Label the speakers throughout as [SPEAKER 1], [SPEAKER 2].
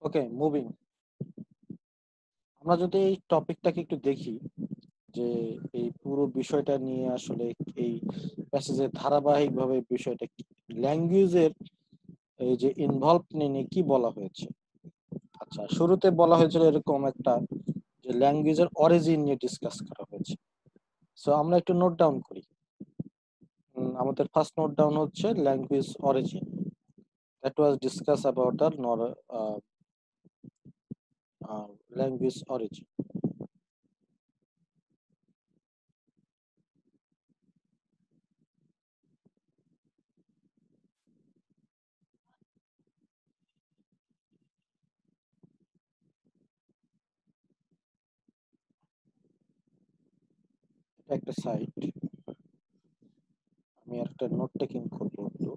[SPEAKER 1] ওকে, moving. আমরা যদি এই টপিকটাকে একটু দেখি, যে এই পুরো বিষয়টা নিয়ে আসলে এই প্যাসেজে ধারাবাহিকভাবে বিষয়টা কি, ল্যাঙ্গুয়েজের এই যে ইনভলভ নিয়ে কি বলা হয়েছে। আচ্ছা, শুরুতে বলা হয়েছিল এরকম একটা, যে ল্যাঙ্গুয়েজের অরিজিন নিয়ে ডিসকাস করা হয়েছে। সো আমরা একটু নোট ডাউন করি। আমাদের ফার্স্ট নোট ডাউন হচ্ছে language origin. That was discuss about the language origin. এটা একটা সাইট, আমি আর একটা নোট টেকিং করবো একটু।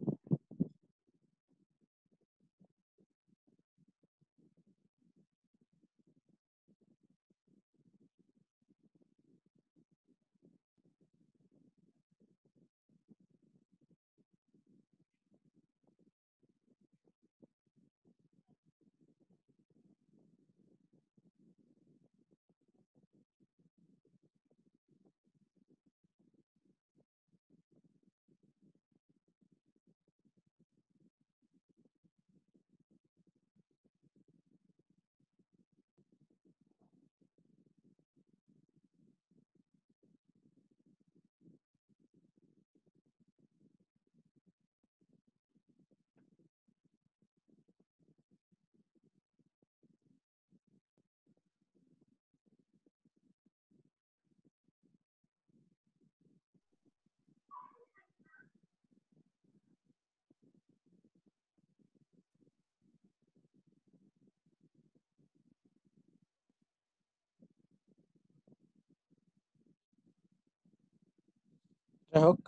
[SPEAKER 1] যাই হোক,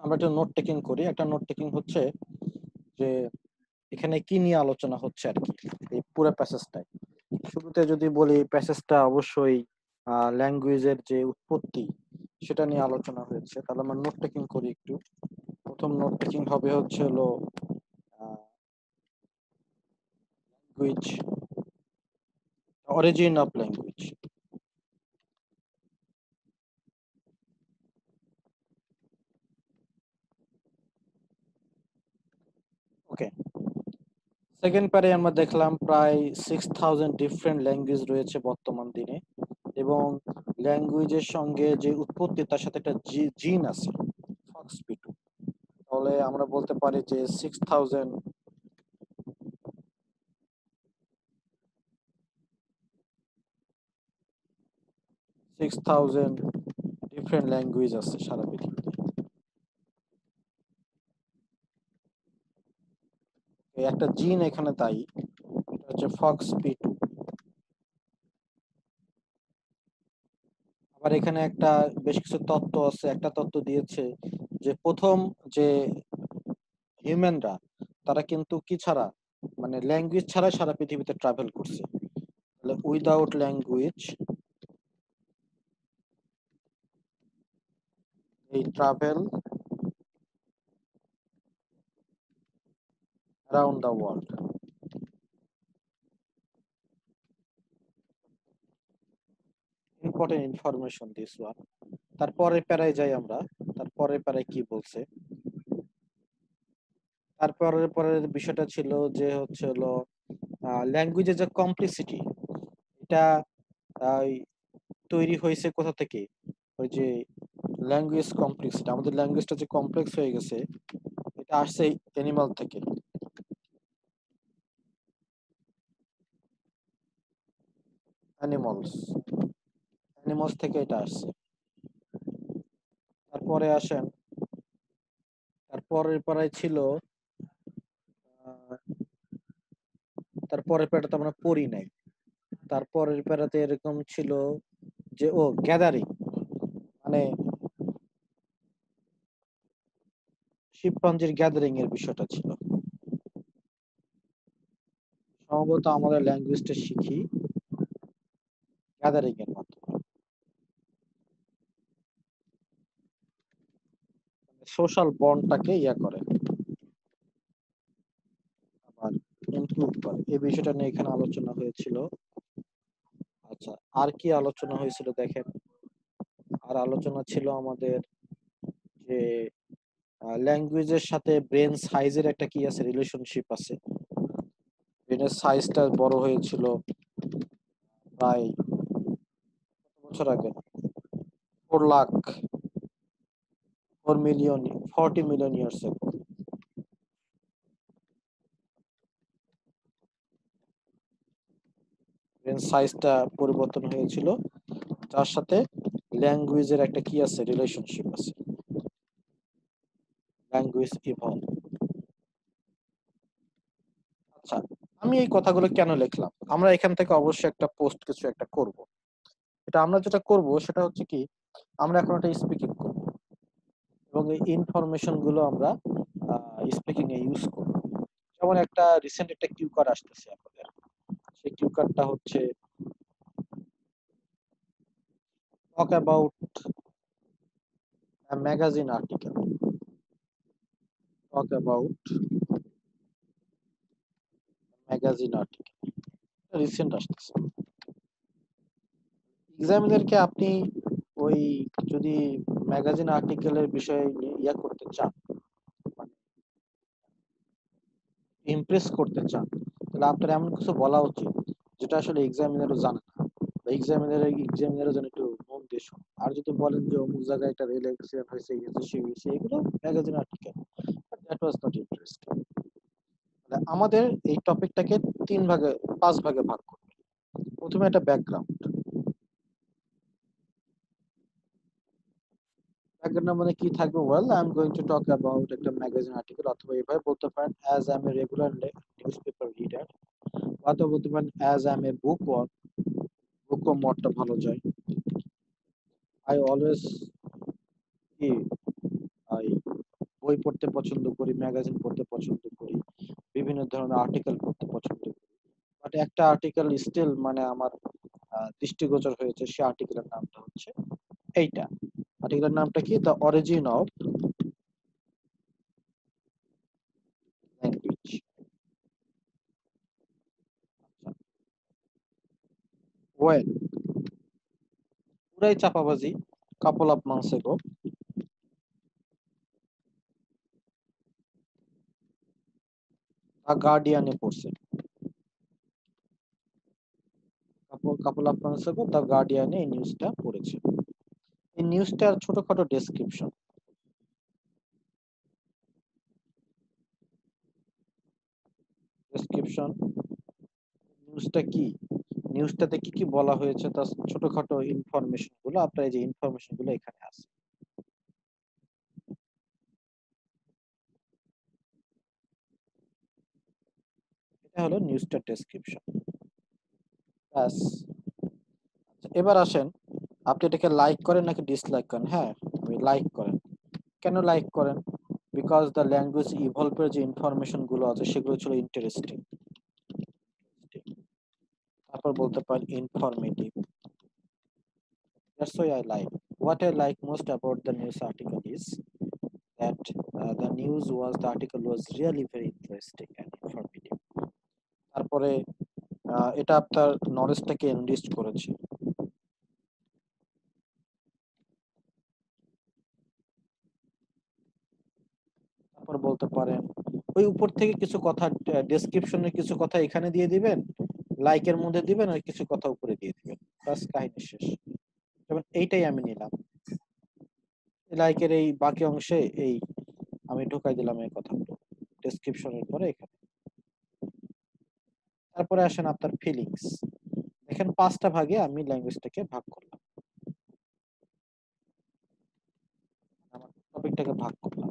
[SPEAKER 1] আমরা একটা নোট টেকিং করি। একটা নোট টেকিং হচ্ছে যে এখানে কি নিয়ে আলোচনা হচ্ছে আর কি, এই পুরো প্যাসেজটাই। শুরুতে যদি বলি, প্যাসেজটা অবশ্যই ল্যাঙ্গুয়েজের যে উৎপত্তি সেটা নিয়ে আলোচনা হয়েছে। তাহলে আমরা নোট টেকিং করি একটু। প্রথম নোট টেকিং হবে হচ্ছে হলো language, origin of language. Okay, second প্যারে আমরা দেখলাম প্রায় 6000 ডিফারেন্ট ল্যাঙ্গুয়েজ রয়েছে বর্তমান দিনে, এবং ল্যাঙ্গুয়েজের সঙ্গে যে উৎপত্তি তার সাথে একটা জিন আছে, ফক্সপিটু। তাহলে আমরা বলতে পারি যে 6,000 ডিফারেন্ট ল্যাঙ্গুয়েজ আছে সারা পৃথিবীতে। এই একটা জিন এখানে দায়ী, এটা হচ্ছে ফক্সপিটু। আবার এখানে একটা বেশ কিছু তত্ত্ব আছে। একটা তত্ত্ব দিয়েছে যে প্রথম যে হিউম্যানরা, তারা কিন্তু কি ছাড়া, মানে ল্যাঙ্গুয়েজ ছাড়া সারা পৃথিবীতে ট্রাভেল করছে। তাহলে উইদাউট ল্যাঙ্গুয়েজ এই travel around the world. Important information this one. তারপরে প্যারায় যাই আমরা। তারপরে প্যারায় কি বলছে, তারপরের পরের বিষয়টা ছিল যে হচ্ছে হলো ল্যাঙ্গুয়েজের যে কমপ্লিসিটি, এটা আহ, তৈরি হয়েছে কোথা থেকে। ওই যে ল্যাঙ্গুয়েজ কমপ্লেক্সিটি, আমাদের ল্যাঙ্গুয়েজটা যে কমপ্লেক্স হয়ে গেছে, এটা আসছে অ্যানিমাল থেকে। অ্যানিমালস, অ্যানিমালস থেকে এটা আসছে। তারপরে আসেন, তারপরের পাড়ায় ছিল আহ, তারপরের পাড়াতে আমরা পড়ি নাই। তারপরের পাড়াতে এরকম ছিল যে গ্যাদারিং, মানে শিম্পাঞ্জির গ্যাদারিং এর বিষয়টা ছিল। সম্ভবত আমাদের ল্যাঙ্গুয়েজটা শিখি গ্যাদারিং এর মাধ্যমে, সোশ্যাল বন্ডটাকে ইয়া করে। আবার ইনক্লুড করে, এই বিষয়টা নিয়ে এখানে আলোচনা হয়েছিল। আচ্ছা, আর কি আলোচনা হয়েছিল দেখেন, আর আলোচনা ছিল আমাদের যে ল্যাঙ্গুয়েজের সাথে ব্রেন সাইজের একটা কি আছে, রিলেশনশিপ আছে। ব্রেনের সাইজটা বড় হয়েছিল প্রায় বছর আগে, 4 lakh, 4 million, 40 million years ago। Brain সাইজটা পরিবর্তন হয়েছিল, যার সাথে ল্যাঙ্গুয়েজের একটা কি আছে, রিলেশনশিপ আছে। Language evolve. আচ্ছা, আমি এই কথাগুলো কেন লিখলাম, আমরা এখান থেকে অবশ্যই একটা পোস্ট কিছু একটা করব। এটা আমরা যেটা করব সেটা হচ্ছে কি, আমরা এখন একটা স্পিকিং করব এবং এই ইনফরমেশন গুলো আমরা স্পিকিং এ ইউজ করব। যেমন একটা রিসেন্ট একটা কিউ কার্ড আসতেছে আমাদের, সেই কিউ কার্ডটা হচ্ছে talk about a magazine article, talk about magazine article, recent আসতেছে। এক্সামিনারকে আপনি ওই যদি ম্যাগাজিন আর্টিকেলের বিষয়ে ইয়া করতে চান, ইমপ্রেস করতে চান, তাহলে আপনার এমন কিছু বলা উচিত যেটা আসলে এক্সামিনারও জানে না, বা এক্সামিনারও যেন একটু মন দিয়ে শোনে। আর যদি বলেন যে অমুক জায়গায় একটা রেল অ্যাক্সিডেন্ট হয়েছে, এই হয়েছে, সেই হয়েছে, এগুলো magazine article, that was not interesting. আমাদের এই টপিকটাকে 3 ভাগে, 5 ভাগে ভাগ করব। প্রথমে একটা ব্যাকগ্রাউন্ড। ব্যাকগ্রাউন্ড মানে কি থাকবে, well I am going to talk about একটা ম্যাগাজিন আর্টিকেল, অথবা এভাবে বলতে পারেন as I am a regular newspaper reader, অথবা বলতে পারেন as I am a bookworm. Bookworm ওয়ার্ডটা ভালো যায়। আই অলওয়েজ কি, আই বই পড়তে পছন্দ করি, ম্যাগাজিন পড়তে পছন্দ করি, বিভিন্ন ধরনের আর্টিকেল পড়তে পছন্দ করি। বাট একটা আর্টিকেল স্টিল মানে আমার দৃষ্টিগোচর হয়েছে, সে আর্টিকেলের নামটা হচ্ছে এইটা। আর্টিকেলের নামটা কি, the origin of language. Well, পুরাই চাপাবাজি, couple of months ago, the গার্ডিয়ানে পড়ছে। Couple of months ago the গার্ডিয়ানে এই নিউজটা পড়েছে। এই নিউজটার ছোটখাটো ডেসক্রিপশন। ডেসক্রিপশন, নিউজটা কি, নিউজটাতে কি কি বলা হয়েছে, তার ছোটখাটো ইনফরমেশন গুলো, আপনার এই যে ইনফরমেশন গুলো এখানে আছে। এটা হলো নিউজটার ডেসক্রিপশন। ব্যাস। এবার আসেন, আপনি এটাকে লাইক করেন নাকি ডিসলাইক করেন? হ্যাঁ, আমি লাইক করেন। কেন লাইক করেন? বিকজ দ্য ল্যাঙ্গুয়েজ ইভলভের যে ইনফরমেশন গুলো আছে সেগুলো ছিল ইন্টারেস্টিং। তারপর বলতে পারেন informative. That's why I like. What I like most about the news article is that the article was really very interesting and informative. তারপরে এটা আপনার নলেজটাকে এনরিচ করেছে। তারপর বলতে পারেন ওই উপর থেকে কিছু কথা, ডেসক্রিপশনের কিছু কথা এখানে দিয়ে দিবেন, লাইকের মধ্যে দিবেন, আর কিছু কথা উপরে দিয়ে দিবেন, বাস কাহিনী শেষ। যেমন এইটাই আমি নিলাম, লাইকের এই বাকি অংশে এই আমি ঢুকাই দিলাম এই কথাগুলো ডেসক্রিপশনের পরে এখানে। তারপরে আসেন আপনার ফিলিংস। দেখেন 5টা ভাগে আমি ল্যাঙ্গুয়েজটাকে ভাগ করলাম, আমার টপিকটাকে ভাগ করলাম।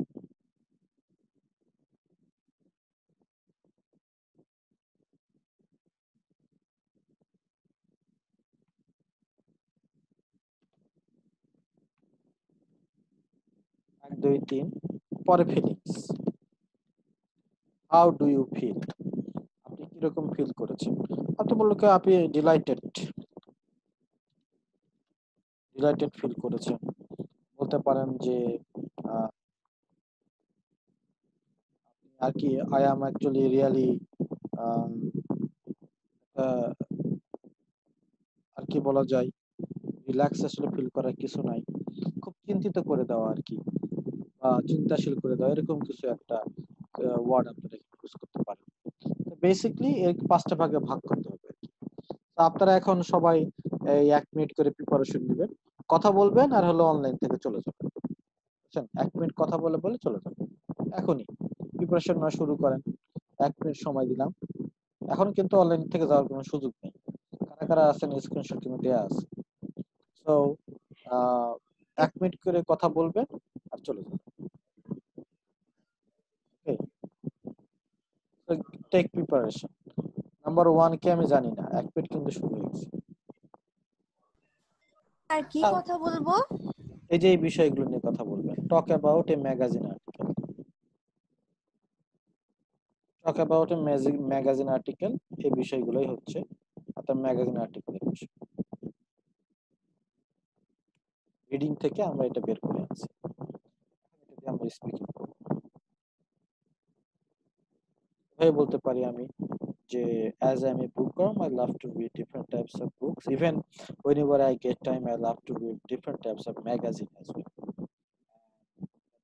[SPEAKER 1] 1 2 3, পরে feelings. How do you feel, আপনি কিরকম ফিল করেছেন? আপনি বললো কি আপনি ডিলাইটেড, ডিলাইটেড ফিল করেছেন। বলতে পারেন যে আহ, আর কি, আই অ্যাম অ্যাকচুয়ালি রিয়েলি আম, আহ, আর কি বলা যায়, রিল্যাক্স আসলে ফিল করার কিছু নাই, খুব চিন্তিত করে দেওয়া আর কি, বা চিন্তাশীল করে দেওয়া, এরকম কিছু একটা ওয়ার্ড আপনারা ইউজ করতে পারেন। বেসিকলি এর 5টা ভাগে ভাগ করতে হবে আর কি। তো আপনারা এখন সবাই এই 1 মিনিট করে প্রিপারেশন নেবেন, কথা বলবেন আর হলো অনলাইন থেকে চলে যাবেন, বুঝছেন? 1 মিনিট কথা বলে বলে চলে যাবেন এখনই, প্রিপারেশন না শুরু করেন। 1 মিনিট সময় দিলাম, এখন কিন্তু অনলাইন থেকে যাওয়ার কোনো সুযোগ নেই। কারা কারা আছেন স্ক্রিনশট কিন্তু দেয়া আছে। সো 1 মিনিট করে কথা বলবেন আর চলে যাবেন। টেক প্রিপারেশন নাম্বার 1 কে আমি জানি না, 1 মিনিট কিন্তু শুরু হয়ে গেছে।
[SPEAKER 2] আর কি কথা বলবো?
[SPEAKER 1] এই যে এই বিষয়গুলো নিয়ে কথা বলবেন, talk about a magazine article, talk about a magazine article, এই বিষয়গুলোই হচ্ছে আপনার ম্যাগাজিন আর্টিকেলের বিষয়। রিডিং থেকে আমরা এটা বের করে আনছি, এটা দিয়ে আমরা স্পিকিং করব। ভাই বলতে পারি আমি যে as I'm a bookworm, I love to read different types of books. Even whenever I get time, I love to read different types of magazine as well.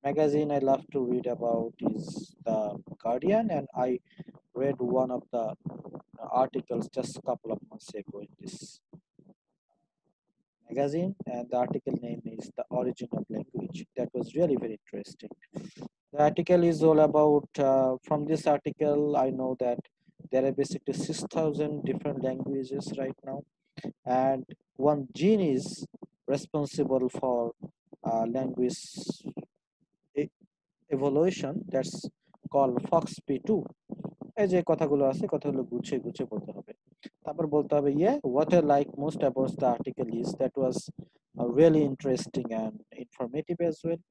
[SPEAKER 1] Magazine I love to read about is the Guardian, and I read one of the articles just a couple of months ago in this magazine, and the article name is The Origin of Language. That was really very interesting. The article is all about, from this article, I know that there are basically 6,000 different languages right now, and one gene is responsible for language e- evolution, that's called FOXP2. এই যে কথাগুলো আছে, কথাগুলো গুছিয়ে গুছিয়ে বলতে হবে। তারপর বলতে হবে, what I like most about the article is that was really interesting and informative as well,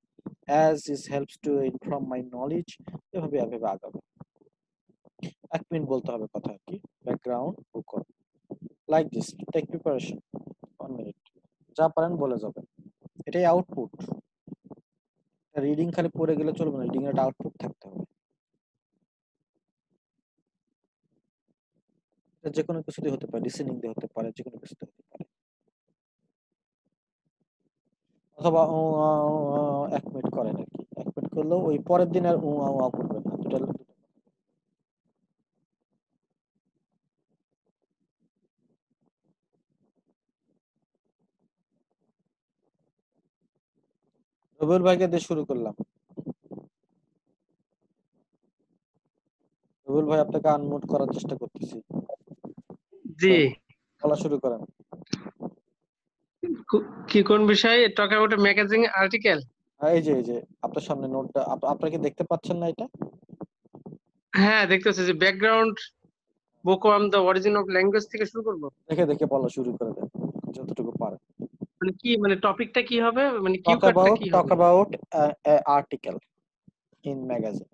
[SPEAKER 1] as it helps to inform my knowledge. এভাবে এভাবে আগাবো। 1 মিনিট বলতে হবে কথা আর কি, background book like this, take preparation 1 minute, যা পারেন বলে যাবেন, এটাই আউটপুট। রিডিং খালি পড়ে গেলে চলবে না, রিডিং এর একটা আউটপুট থাকতে হবে। এটা যে কোনো কিছু দিয়ে হতে পারে, লিসেনিং দিয়ে হতে পারে, যে কোনো কিছু দিয়ে হতে পারে, অথবা 1 মিনিট করেন আর কি, 1 মিনিট করলেও ওই পরের দিন আর করবেন না, দুটা। রবিউল ভাইকে দিয়ে শুরু করলাম। রবিউল ভাই, আপনাকে আনমিউট করার চেষ্টা করতেছি,
[SPEAKER 3] জি,
[SPEAKER 1] বলা শুরু করেন।
[SPEAKER 3] কি কোন বিষয়ে টক অ্যাবাউট ম্যাগাজিন আর্টিকেল?
[SPEAKER 1] এই যে আপনার সামনে নোটটা, আপনারা কি দেখতে পাচ্ছেন না এটা?
[SPEAKER 3] হ্যাঁ, দেখতেছি যে background book on the origin of language থেকে শুরু করব।
[SPEAKER 1] দেখে দেখে বলা শুরু করে দেন যতটুকু পারেন।
[SPEAKER 3] মানে কি, মানে টপিকটা কি হবে, মানে কিউ
[SPEAKER 1] টক
[SPEAKER 3] কার্ডটা
[SPEAKER 1] অ্যাবাউট
[SPEAKER 3] কি
[SPEAKER 1] টক
[SPEAKER 3] হবে?
[SPEAKER 1] About article in magazine.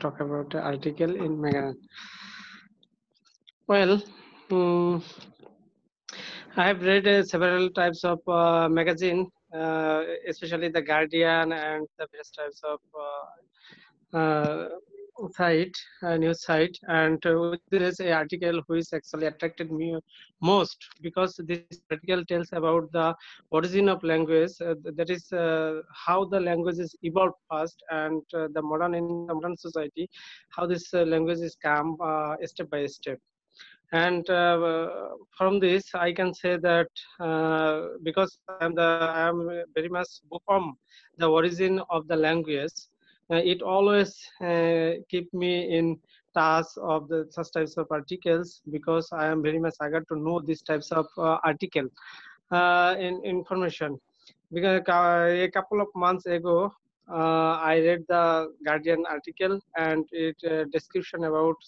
[SPEAKER 3] Talk about article in magazine. Well, I have read several types of magazine, especially the Guardian and the various types of site, news site, and there is a article which actually attracted me most because this article tells about the origin of language. That is how the languages evolved first, and the modern in the modern society, how this languages come step by step. And from this I can say that because I am very much from the origin of the language, it always keep me in touch of the such types of articles, because I am very much eager to know these types of article in information. Because a couple of months ago I read the Guardian article, and it description about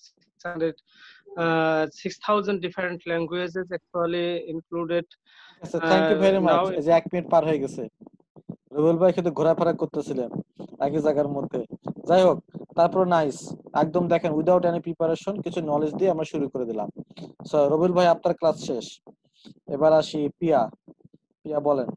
[SPEAKER 3] 6,000 different languages actually included.
[SPEAKER 1] আচ্ছা, thank you very much.
[SPEAKER 3] Now,
[SPEAKER 1] এই যে 1 minute পার হয়ে গেছে, রুবেল ভাই শুধু ঘোরাফেরা করতেছিলেন একই জায়গার মধ্যে। যাই হোক, তারপর নাইস, একদম দেখেন উইদাউট এনি প্রিপারেশন কিছু নলেজ দিয়ে আমরা শুরু করে দিলাম। সো রবিউল ভাই, আপনার ক্লাস শেষ, এবার আসি পিয়া। পিয়া বলেন।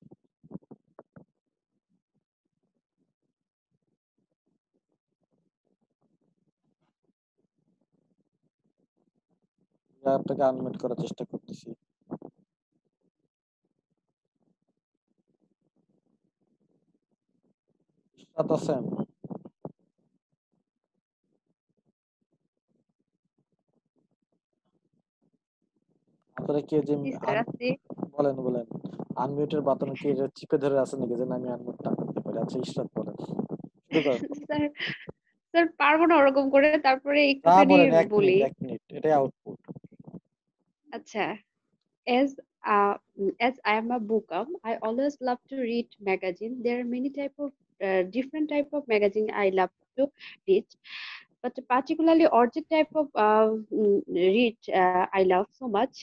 [SPEAKER 1] আপনাকে আনমিউট করার চেষ্টা করতেছি। ইশরাত আছেন? আপনারা কি যে
[SPEAKER 2] জি স্যার, আছি।
[SPEAKER 1] বলেন বলেন, আনমিউটের বাটন কি চিপে ধরে আছে নাকি যে আমি আনমিউটটা করতে পারি? আচ্ছা ইশরাত বলেন, শুরু করেন।
[SPEAKER 2] স্যার, স্যার পারবো না ওরকম করে, তারপরে
[SPEAKER 1] যা
[SPEAKER 2] একটুখানি
[SPEAKER 1] বলেন, এক
[SPEAKER 2] বলি।
[SPEAKER 1] মিনিট 1 মিনিট, এটাই আউটপুট।
[SPEAKER 2] আচ্ছা, as uh, as I am a booker, I always love to read magazine. There are many type of different type of magazine I love to read, but particularly orchid type of read I love so much.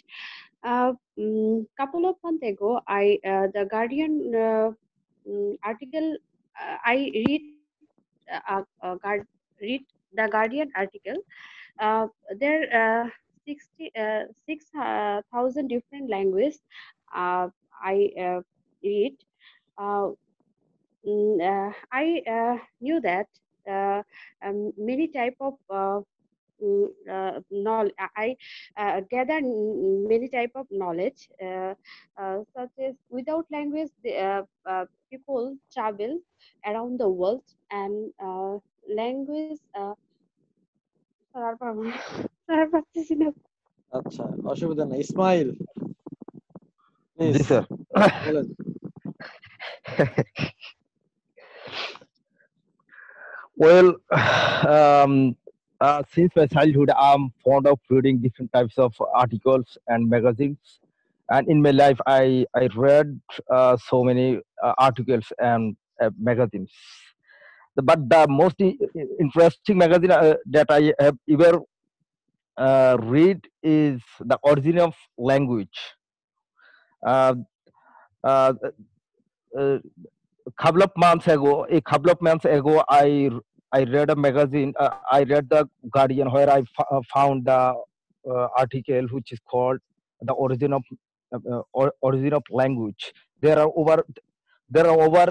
[SPEAKER 2] Couple of months ago, I the Guardian article I read the Guardian article. There are 6,000 different languages. I read. Uh, I knew that many type of knowledge. I gather many type of knowledge, such as without language, people travel around the world, and language. Sir আর পারবো না, sir আর পারতেছি না।
[SPEAKER 1] আচ্ছা, অসুবিধা নেই। Ismail please
[SPEAKER 4] जी सर।
[SPEAKER 1] বলেন।
[SPEAKER 4] Well, since my childhood, I'm fond of reading different types of articles and magazines. And in my life, I read so many articles and magazines. But the most interesting magazine that I have ever read is The Origin of Language. Uh, uh, couple of months ago, I read a magazine. I read the Guardian, where I found the article which is called "The Origin of Language." There are over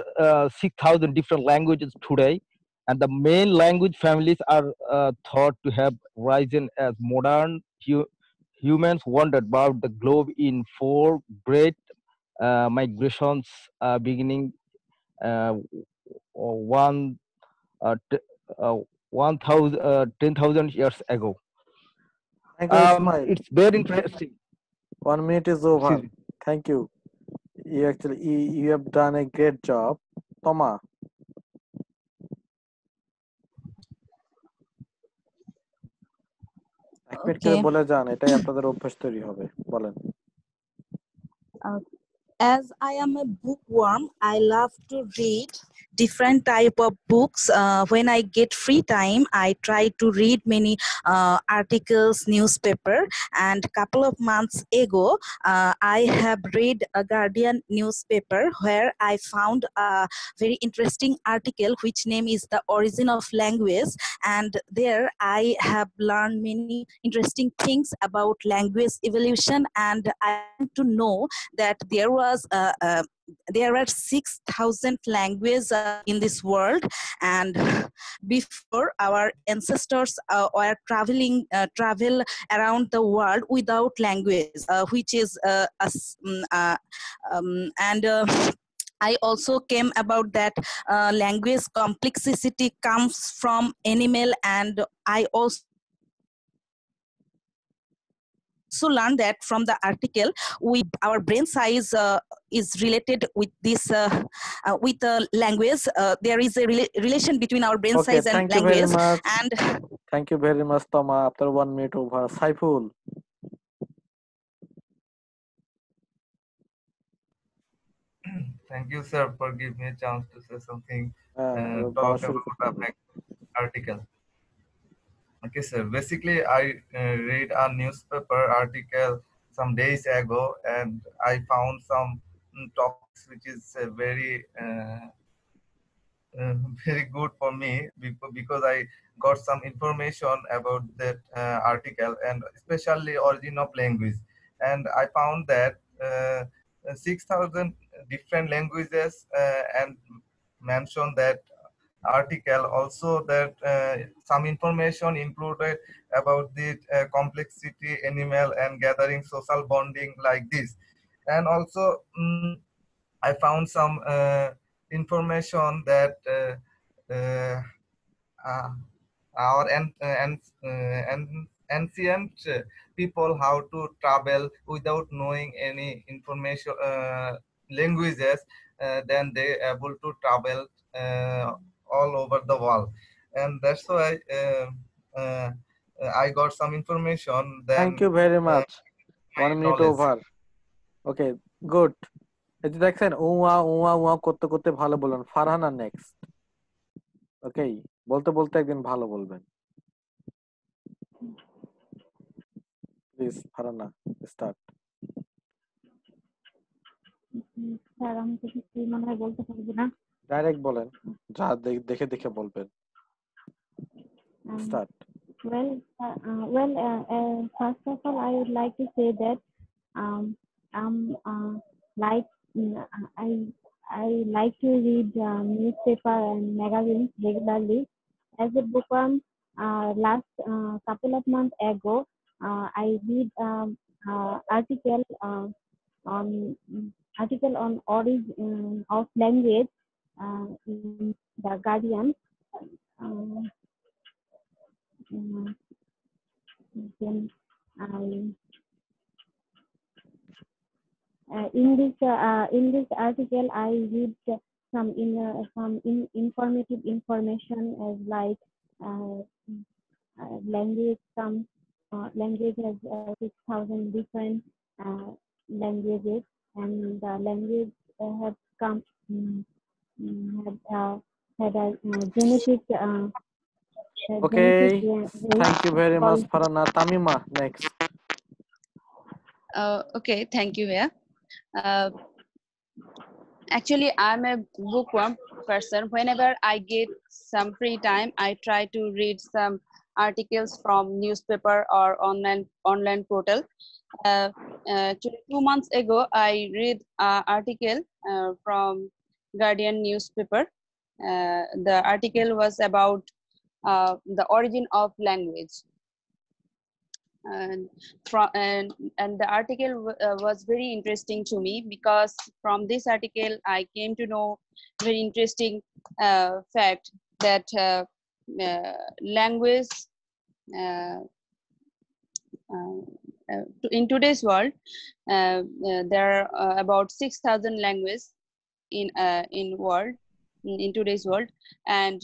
[SPEAKER 4] 6,000 different languages today, and the main language families are thought to have risen as modern humans wandered about the globe in four great migrations, beginning uh, one t- 10,000 years ago.
[SPEAKER 1] Thank you Ismail.
[SPEAKER 4] It's very interesting.
[SPEAKER 1] 1 minute is over.
[SPEAKER 4] Excuse me.
[SPEAKER 1] Thank you. You have done a great job. তমা, 1 minute করে
[SPEAKER 5] Okay.
[SPEAKER 1] বলে যান, এটাই আপনাদের অভ্যাস তৈরি হবে। বলেন।
[SPEAKER 5] Uh, as I am a bookworm, I love to read different type of books. When I get free time, I try to read many articles, newspaper. And couple of months ago, I have read a Guardian newspaper where I found a very interesting article which name is The Origin of Language. And there I have learned many interesting things about language evolution, and I want to know that there are 6,000 languages in this world, and before our ancestors were travel around the world without language, which is and I also came about that language complexity comes from animal, and I also learned that from the article our brain size is related with this with language. There is a relation between our brain
[SPEAKER 1] Okay,
[SPEAKER 5] size and
[SPEAKER 1] thank you very
[SPEAKER 5] language.
[SPEAKER 1] much.
[SPEAKER 5] And
[SPEAKER 1] Thank you very much, Toma. After 1 minute over, Saiful.
[SPEAKER 6] Thank you, sir, for giving me a chance to say something,
[SPEAKER 1] বলা
[SPEAKER 6] talk
[SPEAKER 1] শুরু
[SPEAKER 6] about
[SPEAKER 1] করতে হবে।
[SPEAKER 6] article. Okay, sir. Basically, I read a newspaper article some days ago, and I found some topics which is very very good for me because I got some information about that article, and especially origin of language. And I found that 6,000 different languages and mentioned that article. Also, that some information included about the complexity animal and gathering social bonding like this. And also, I found some information that uh, our ancient people how to travel without knowing any information languages, then they able to travel all over the world, and that's why uh, I got some information.
[SPEAKER 1] Thank you
[SPEAKER 6] Then
[SPEAKER 1] very much.
[SPEAKER 6] my
[SPEAKER 1] 1 minute
[SPEAKER 6] knowledge.
[SPEAKER 1] over. Okay, good. এই যে দেখছেন উয়া উয়া উয়া করতে করতে ভালো বলবেন। Farhana next. ওকে, বলতে বলতে একদিন ভালো বলবেন। Please Farhana start.
[SPEAKER 7] স্যার আমি তো কিছু মনে হয় বলতে পারবো না।
[SPEAKER 1] ডাইরেক্ট বলেন, যা দেখে দেখে বলবেন। Start.
[SPEAKER 7] First of all, I would like to say that I'm like I like to read newspaper and magazines regularly. As a bookworm, last couple of months ago, I read article on origin of language in the Guardian. Uh, then in this article, I read some informative information as like language. Some language has 6,000 different languages, and the language have come had a genetic
[SPEAKER 1] Okay,
[SPEAKER 7] genetic
[SPEAKER 1] thank you very much
[SPEAKER 7] called
[SPEAKER 1] Farhana. Tamima next.
[SPEAKER 8] Okay, thank you, Via. Actually, I'm a bookworm person. Whenever I get some free time, I try to read some articles from newspaper or online portal. Actually, 2 months ago, I read an article from Guardian newspaper. The article was about the origin of language. And the article was very interesting to me, because from this article I came to know very interesting fact that language in today's world there are about 6,000 languages in world in today's world, and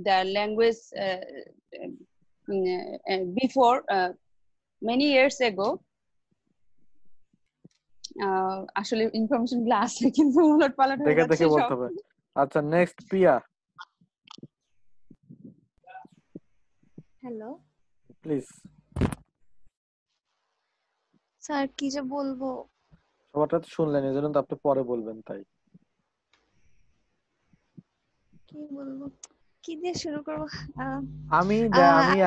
[SPEAKER 8] the language before many years ago আসলে information গুলো আসলে কিন্তু উলট পালট হয়ে
[SPEAKER 1] দেখে
[SPEAKER 8] যাচ্ছে
[SPEAKER 1] দেখে
[SPEAKER 8] সব।
[SPEAKER 1] বলতে হবে। আচ্ছা next Priya
[SPEAKER 9] hello
[SPEAKER 1] please.
[SPEAKER 9] Sir কি যে বলবো,
[SPEAKER 1] সবারটা তো শুনলেন, এজন্য তো আপনি পরে বলবেন তাই।
[SPEAKER 9] কি বলবো, কি দিয়ে শুরু করবো?
[SPEAKER 1] আমি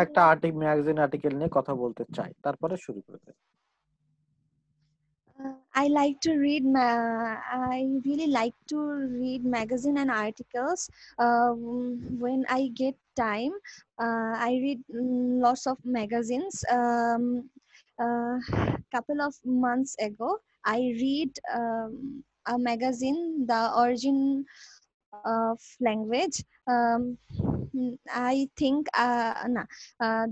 [SPEAKER 1] একটা ম্যাগাজিন আর্টিকেল নিয়ে কথা বলতে চাই, তারপরে শুরু করে দেন।
[SPEAKER 9] I like to read. I really like to read magazine and articles. When I get time, I read lots of magazines. Couple of months ago, I read a magazine, The Origin of Language. I think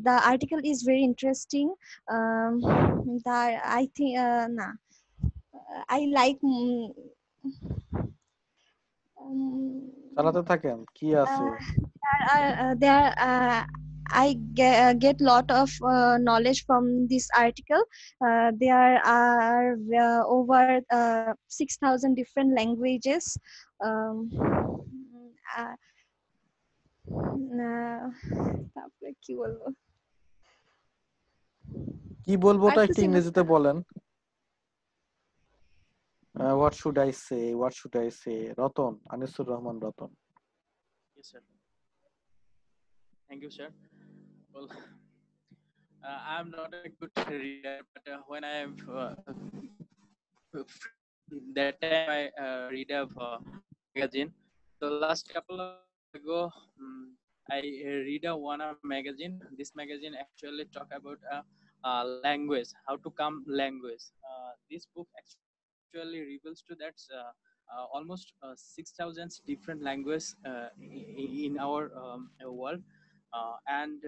[SPEAKER 9] the article is very interesting. I think I like
[SPEAKER 1] চালাতে থাকেন, কি আছে?
[SPEAKER 9] I get lot of knowledge from this article. There are over 6,000 different languages. তারপরে কি বলবো?
[SPEAKER 1] কি বলবো ওটা একটু ইংরেজিতে বলেন। What should I say? What should I say? Ratan, Anisur Rahman Ratan.
[SPEAKER 10] Yes, sir. Thank you, sir. Well, I'm not a good reader, but when I am that time I read a magazine. The last couple of ago, I read one magazine. This magazine actually talk about language, how to come language. This book actually reveals to that almost 6,000 different languages in our world. And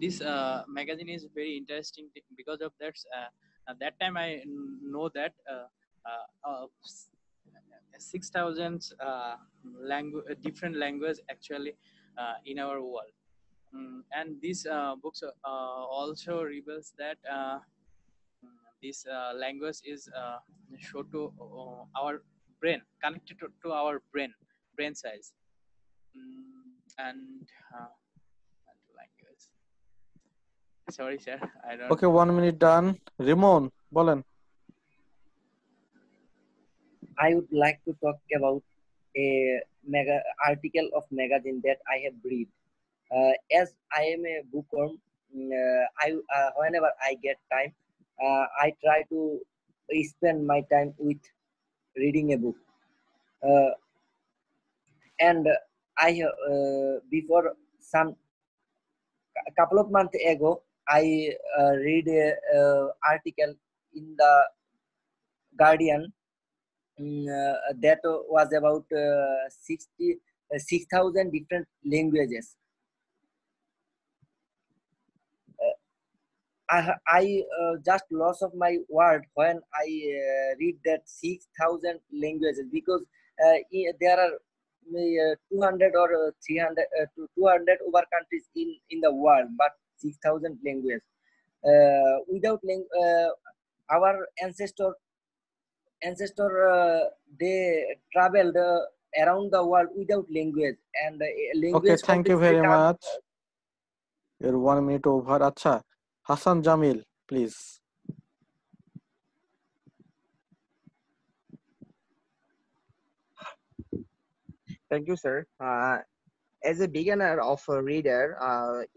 [SPEAKER 10] this magazine is very interesting because of that. At that time, I know that 6,000 different languages actually in our world. And these books also reveals that this language is show to our brain, connected to our brain size. And language. Sorry, sir, I don't.
[SPEAKER 1] Okay, 1 minute done. Rimon বলেন।
[SPEAKER 11] I would like to talk about a mega article of magazine that I have read. As I am a bookworm, I whenever I get time, I try to spend my time with reading a book. And I before a couple of months ago, I read a article in the Guardian that was about 6,000 different languages. I just lost of my word when I read that 6,000 languages, because there are 200 or 300 to 200 over countries in the world, but 6,000 languages. Without our ancestor they traveled around the world without language, and
[SPEAKER 1] Okay,
[SPEAKER 11] language
[SPEAKER 1] thank you
[SPEAKER 11] obviously
[SPEAKER 1] very
[SPEAKER 11] comes.
[SPEAKER 1] much. Your 1 minute over. আচ্ছা, Hasan Jamil, please.
[SPEAKER 12] Thank you, sir. As a beginner of a reader,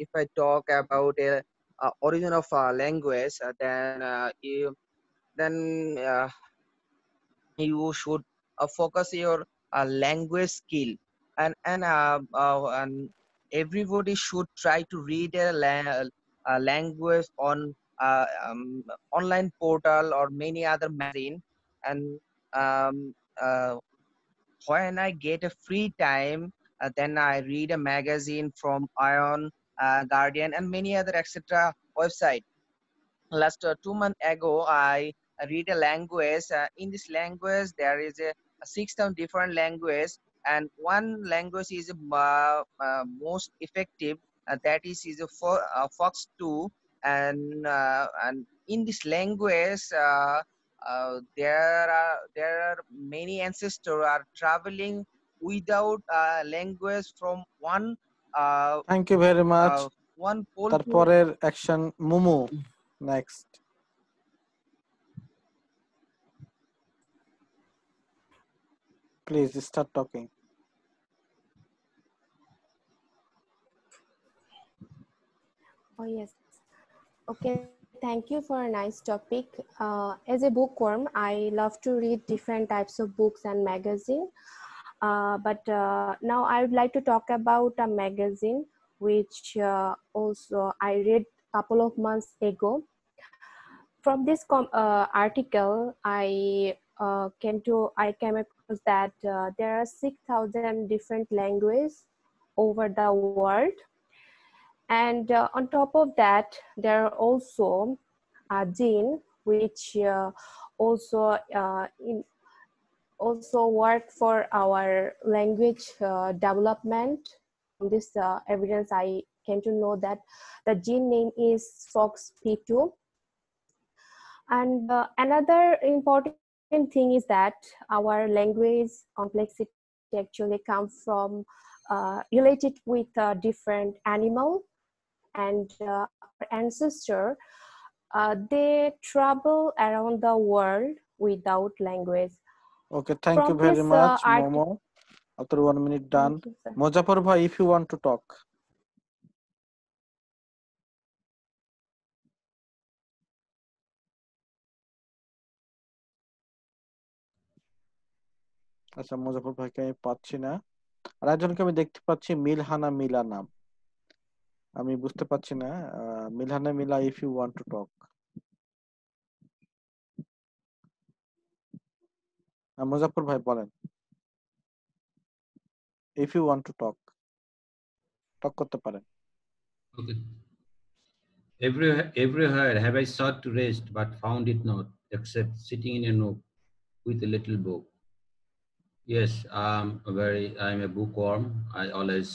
[SPEAKER 12] if I talk about a origin of a language, then you should focus your language skill, and everybody should try to read a language on online portal or many other magazine. And um, uh, when I get a free time, then I read a magazine from Ion, Guardian, and many other etc. website. Last 2 months ago, I read a language. In this language, there is a 6,000 different language, and one language is most effective. That is a Fox 2, and in this language, there are many ancestors are traveling without language from one
[SPEAKER 1] Thank you very much.
[SPEAKER 12] one pole to
[SPEAKER 1] তারপরের action Mumu, next. Please start talking.
[SPEAKER 13] Oh, yes. Okay, thank you for a nice topic. As a bookworm, I love to read different types of books and magazine. But now I would like to talk about a magazine which also I read a couple of months ago. From this article, I came across that there are 6,000 different languages over the world. And on top of that, there are also a gene which also work for our language development. From this evidence, I came to know that the gene name is FOXP2. And another important thing is that our language complexity actually comes from related with different animal, and our ancestor they travel around the world without language.
[SPEAKER 1] Okay, thank you
[SPEAKER 13] From
[SPEAKER 1] very
[SPEAKER 13] this
[SPEAKER 1] much, Momo. After 1 minute done.
[SPEAKER 13] Thank you, sir.
[SPEAKER 1] Mojafar bhai, if you want to talk. আচ্ছা, মুজাফর ভাইকে আমি পাচ্ছি না। আর একজনকে আমি দেখতে পাচ্ছি মিলহানা মিলা নাম, আমি বুঝতে পারছি না। Milhana Mila, if you want to talk. Muzaffar ভাই বলেন, if you want to talk করতে পারেন।
[SPEAKER 14] Okay. Everywhere have I sought to rest, but found it not, except sitting in a nook with a little book. Yes, I'm a bookworm. I always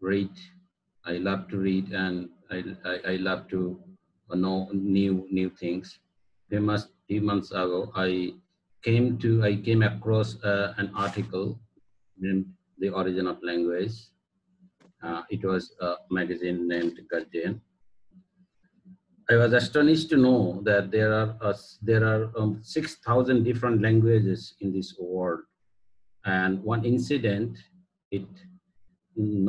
[SPEAKER 14] read. I love to read, and I love to know new things. Few months ago, I came across an article named "The Origin of Language." It was a magazine named Guardian. I was astonished to know that there are 6,000 different languages in this world. And one incident, it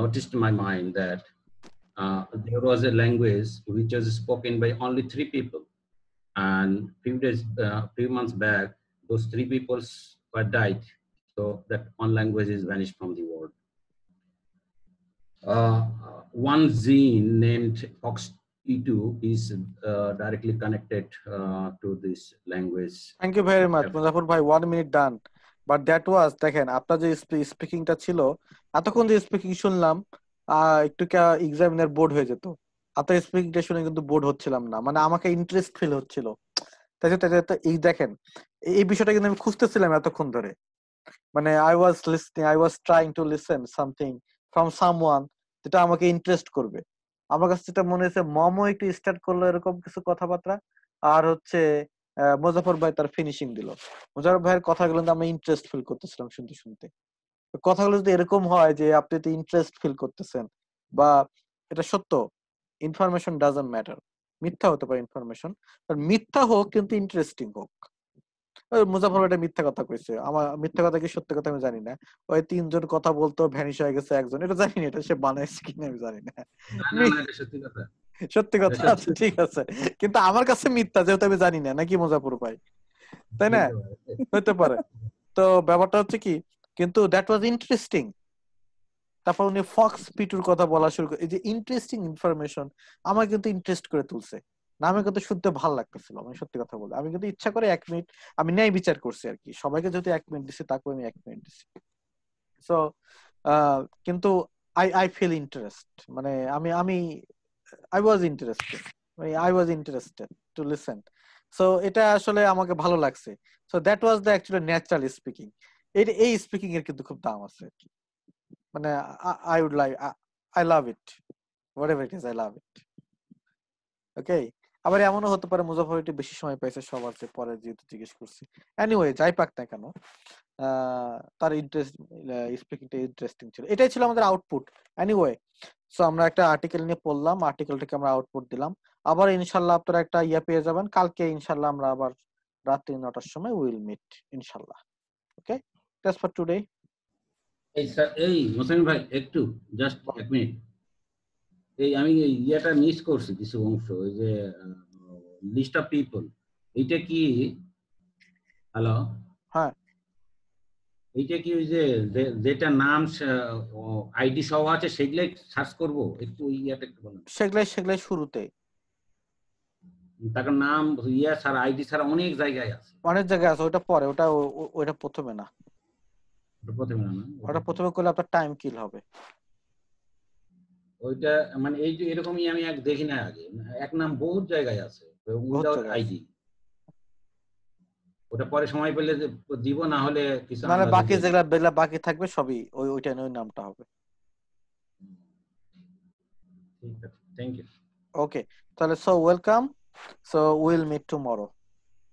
[SPEAKER 14] noticed my mind that there was a language which was spoken by only 3 people. And few months back, those 3 people were died. So that one language is vanished from the world. One zine named Fox-E2 is directly connected to this language.
[SPEAKER 1] Thank you very much Muzaffar ভাই, 1 minute done. But that was, দেখেন আপনার যে স্পিকিংটা ছিল, এতক্ষণ যে speaking শুনলাম, একটু examiner board হয়ে যেত। আপনার স্পিকিংটা শুনে কিন্তু বোর্ড হচ্ছিলাম না, মানে আমাকে ইন্টারেস্ট ফিল হচ্ছিল। তাই এই দেখেন, এই বিষয়টা কিন্তু আমি খুঁজতেছিলাম এতক্ষণ ধরে। মানে I was trying to listen something from someone যেটা আমাকে ইন্টারেস্ট করবে। আমার কাছে যেটা মনে হয়েছে, মমও একটু স্টার্ট করলো এরকম কিছু কথাবার্তা, আর হচ্ছে মুজাফর ভাই তার ফিনিশিং দিল। মুজাফর ভাইয়ের কথাগুলো আমি ইন্টারেস্ট ফিল করতেছিলাম শুনতে শুনতে। কথাগুলো যদি এরকম হয় যে আপনি তো ইন্টারেস্ট ফিল করতেছেন, বা এটা সত্য, ইনফরমেশন ডাজন্ট ম্যাটার, মিথ্যা হতে পারে ইনফরমেশন, মিথ্যা হোক কিন্তু ইন্টারেস্টিং হোক। মুজাফর ভাই মিথ্যা কথা কইছে, আমার মিথ্যা কথা কি সত্যি কথা আমি জানি না। ওই 3 জন কথা বলতো, ভ্যানিশ হয়ে গেছে একজন, এটা জানি না, এটা সে বানাইছে কিনা আমি জানি না।
[SPEAKER 14] সত্যি কথা,
[SPEAKER 1] সত্যি কথা আছে, ঠিক আছে, কিন্তু আমার কাছে মিথ্যা, যেহেতু আমি জানি না, নাকি মুজাফর ভাই, তাই না? হতে পারে। তো ব্যাপারটা হচ্ছে কি, কিন্তু দ্যাট ওয়াজ ইন্টারেস্টিং। তারপর উনি ফক্স পিটুর কথা বলা শুরু করে, এই যে ইন্টারেস্টিং ইনফরমেশন আমার কিন্তু ইন্টারেস্ট করে তুলছে না, আমি কিন্তু শুনতে ভালো লাগতেছিল। আমি সত্যি কথা বলবো, আমি কিন্তু ইচ্ছা করে 1 মিনিট আমি ন্যায় বিচার করছি আর কি, সবাইকে যেহেতু 1 মিনিট দিছি তাকে আমি 1 মিনিট দিছি। সো কিন্তু আই ফিল ইন্টারেস্ট, মানে আমি I was interested to listen. So এটা আসলে আমাকে ভালো লাগছে। So that was the actually natural speaking. এই স্পিকিং এর কিন্তু খুব দাম আছে আর কি, মানে I would like, I love it, whatever it is, I love it. ওকে, আবার এমনও হতে পারে মুজাফর একটু বেশি সময় পাইছে সবার চেয়ে, পরে যেহেতু জিজ্ঞেস করছি। এনিওয়ে, যাই পাক না কেন, তার স্পিকিংটা ইন্টারেস্টিং ছিল, এটাই ছিল আমাদের আউটপুট। এনিওয়ে, সো আমরা একটা আর্টিকেল নিয়ে পড়লাম, আর্টিকেলটাকে আমরা আউটপুট দিলাম। আবার ইনশাল্লাহ আপনারা একটা পেয়ে যাবেন কালকে ইনশাল্লাহ। আমরা আবার রাত্রি 9টার সময় উইল মিট ইনশাল্লাহ। ওকে, দ্যাটস ফর টুডে।
[SPEAKER 14] এই মোসাইন ভাই একটু জাস্ট 1 মিনিট, এই আমি ইয়েটা মিস করছি কিছু অংশ, ওই যে লিস্ট অফ পিপল, এইটা কি? হ্যালো,
[SPEAKER 1] হ্যাঁ,
[SPEAKER 14] এইটা কি ওই যে যেটা নাম আইডি সহ আছে সেগুলাই সার্চ করব? একটু ইয়েটা একটু বলুন।
[SPEAKER 1] সেগুলাই শুরুতে,
[SPEAKER 14] তার নাম ইয়া ছাড়া, আইডি ছাড়া অনেক জায়গায় আছে,
[SPEAKER 1] অনেক জায়গায় আছে, ওটা পরে, ওটা প্রথমে না,
[SPEAKER 14] প্রথমে না,
[SPEAKER 1] ওটা প্রথমে করলে আপনার টাইম কিল হবে।
[SPEAKER 14] ওইটা মানে এই যে এরকমই আমি দেখি না আগে, এক নাম বহুত জায়গায় আছে উইদাউট আইডি। ওটা পরে সময় পেলে দিব, না হলে কিছু
[SPEAKER 1] না, বাকি যেগুলা বাকি থাকবে সবই ওইটা ওই নামটা হবে।
[SPEAKER 14] ঠিক আছে, থ্যাংক ইউ।
[SPEAKER 1] ওকে, তাহলে so welcome, so will meet tomorrow.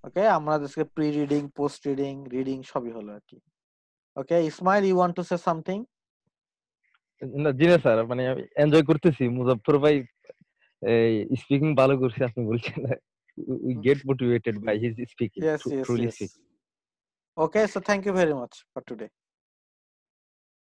[SPEAKER 1] Okay, আমরা আজকে pre reading, post reading, reading সবই হলো আর কি। Okay, Ismail, you want to say something?
[SPEAKER 4] না জি না স্যার, মানে আমি এনজয় করতেছি। মুজাফফর ভাই স্পিকিং ভালো করছে, আপনি বলছেন we get motivated by his speaking,
[SPEAKER 1] Yes,
[SPEAKER 4] truly
[SPEAKER 1] yes.
[SPEAKER 4] speaking.
[SPEAKER 1] Okay, so thank you very much for today.